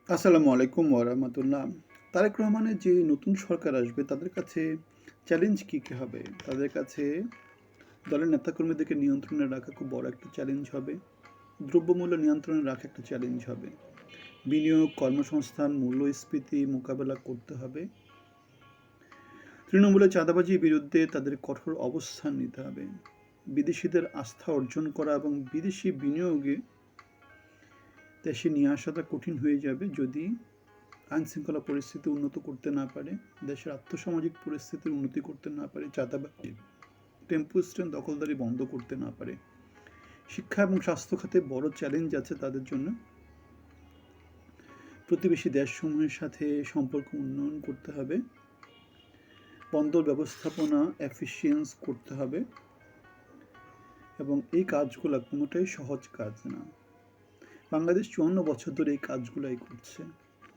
আসসালামু আলাইকুম ওয়া রাহমাতুল্লাহ। তারেক রহমানের যে নতুন সরকার আসবে তাদের কাছে চ্যালেঞ্জ কী হবে? তাদের কাছে দলের নেতাকর্মীদেরকে নিয়ন্ত্রণে রাখা খুব বড় একটা চ্যালেঞ্জ হবে। দ্রব্যমূল্য নিয়ন্ত্রণে রাখা একটা চ্যালেঞ্জ হবে। বিনিয়োগ, কর্মসংস্থান, মূল্যস্ফীতি মোকাবেলা করতে হবে। তৃণমূলের চাঁদাবাজির বিরুদ্ধে তাদের কঠোর অবস্থান নিতে হবে। বিদেশিদের আস্থা অর্জন করা এবং বিদেশি বিনিয়োগে দেশে নিয়ে আসাটা কঠিন হয়ে যাবে যদি আইনশৃঙ্খলা পরিস্থিতি উন্নত করতে না পারে, দেশের আর্থসামাজিক পরিস্থিতির উন্নতি করতে না পারে, চাঁদাবাজি, টেম্পো স্ট্যান্ড দখলদারি বন্ধ করতে না পারে। শিক্ষা এবং স্বাস্থ্য খাতে বড় চ্যালেঞ্জ আছে তাদের জন্য। প্রতিবেশী দেশসমূহের সাথে সম্পর্ক উন্নয়ন করতে হবে। বন্দর ব্যবস্থাপনা এফিসিয়েন্স করতে হবে এবং এই কাজগুলো কোনোটাই সহজ কাজ না। বাংলাদেশ ৫৪ বছর ধরে এই কাজগুলাই করছে।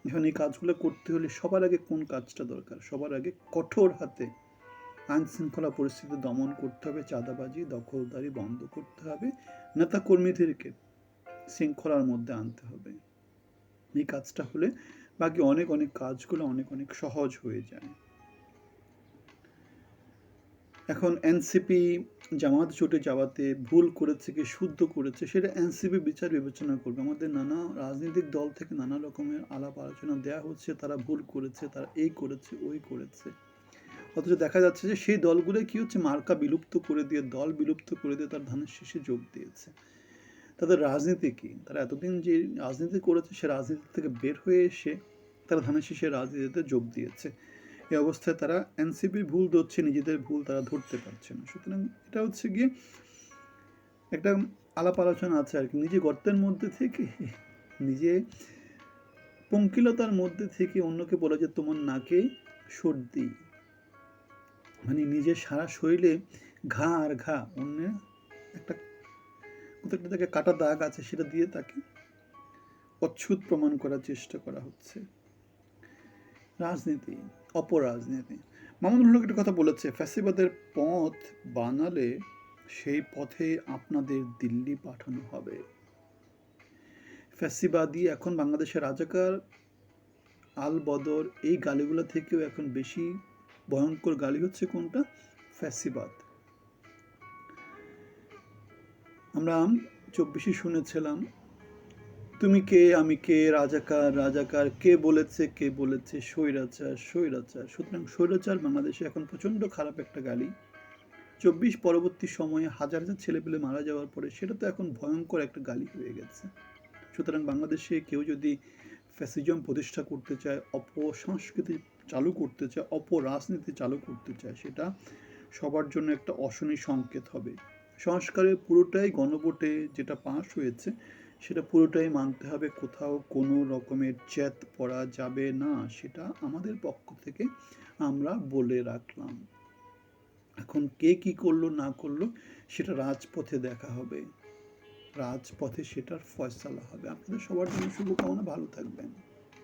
এখন এই কাজগুলো করতে হলে সবার আগে কোন কাজটা দরকার? সবার আগে কঠোর হাতে আইনশৃঙ্খলা পরিস্থিতি দমন করতে হবে, চাঁদাবাজি, দখলদারি বন্ধ করতে হবে, নেতাকর্মীদেরকে শৃঙ্খলার মধ্যে আনতে হবে। এই কাজটা হলে বাকি অনেক কাজগুলো অনেক সহজ হয়ে যায়। এখন এনসিপি জামাত জোটে যাওয়াতে ভুল করেছে কি শুদ্ধ করেছে সেটা এনসিপি বিচার বিবেচনা করবে। আমাদের নানা রাজনৈতিক দল থেকে নানা রকমের আলাপ আলোচনা দেওয়া হচ্ছে, তারা ভুল করেছে, তারা এই করেছে, ওই করেছে। অথচ দেখা যাচ্ছে যে সেই দলগুলো কি হচ্ছে, মার্কা বিলুপ্ত করে দিয়ে, দল বিলুপ্ত করে দিয়ে তার ধানের শীষে যোগ দিয়েছে। তাদের রাজনীতি কি? তারা এতদিন যে রাজনীতি করেছে সে রাজনীতি থেকে বের হয়ে এসে তারা ধানের শীষের রাজনীতিতে যোগ দিয়েছে। এই অবস্থায় তারা এনসিপির ভুল ধরছে, নিজেদের ভুল তারা ধরতে পারছে না। সুতরাং এটা হচ্ছে গিয়ে একটা আলাপ আলোচনা আছে আর কি, নিজে গর্তের মধ্যে থেকে, নিজে পঙ্কিলতার মধ্যে থেকে অন্যকে বলা যে তোমার নাকে সর্দি, মানে নিজের সারা শরীরে ঘা আর ঘা, অন্যের একটা কোথাও একটা তাকে কাটা দাগ আছে সেটা দিয়ে তাকে অচ্ছুত প্রমাণ করার চেষ্টা করা হচ্ছে। রাজনীতি, অপরাজনীতি। মামুনুল হক একটা কথা বলেছে, ফ্যাসিবাদের পথ বানালে সেই পথে আপনাদের দিল্লি পাঠানো হবে। ফ্যাসিবাদী এখন বাংলাদেশের রাজাকার, আল বদর, এই গালিগুলো থেকেও এখন বেশি ভয়ঙ্কর গালি হচ্ছে কোনটা? ফ্যাসিবাদ। আমরা ২৪ শুনেছিলাম, তুমি কে আমি কে, রাজাকার রাজাকার, কে বলেছে স্বৈরাচার স্বৈরাচার। সুতরাং স্বৈরাচার বাংলাদেশে এখন প্রচণ্ড খারাপ একটা গালি। ২৪ পরবর্তী সময়ে হাজার ছেলেপেলে মারা যাওয়ার পরে সেটা তো এখন ভয়ঙ্কর একটা গালি হয়ে গেছে। সুতরাং বাংলাদেশে কেউ যদি ফ্যাসিজম প্রতিষ্ঠা করতে চায়, অপসংস্কৃতি চালু করতে চায়, অপরাজনীতি চালু করতে চায়, সেটা সবার জন্য একটা অশনি সংকেত হবে। সংস্কারের পুরোটাই গণভোটে যেটা পাস হয়েছে সেটা পুরোটাই মানতে হবে, কোথাও কোনো রকমের চ্যাত পড়া যাবে না, সেটা আমাদের পক্ষ থেকে আমরা বলে রাখলাম। এখন কে কি করলো না করলো সেটা রাজপথে দেখা হবে, রাজপথে সেটার ফয়সালা হবে। আপনাদের সবার জন্য শুভকামনা, ভালো থাকবেন।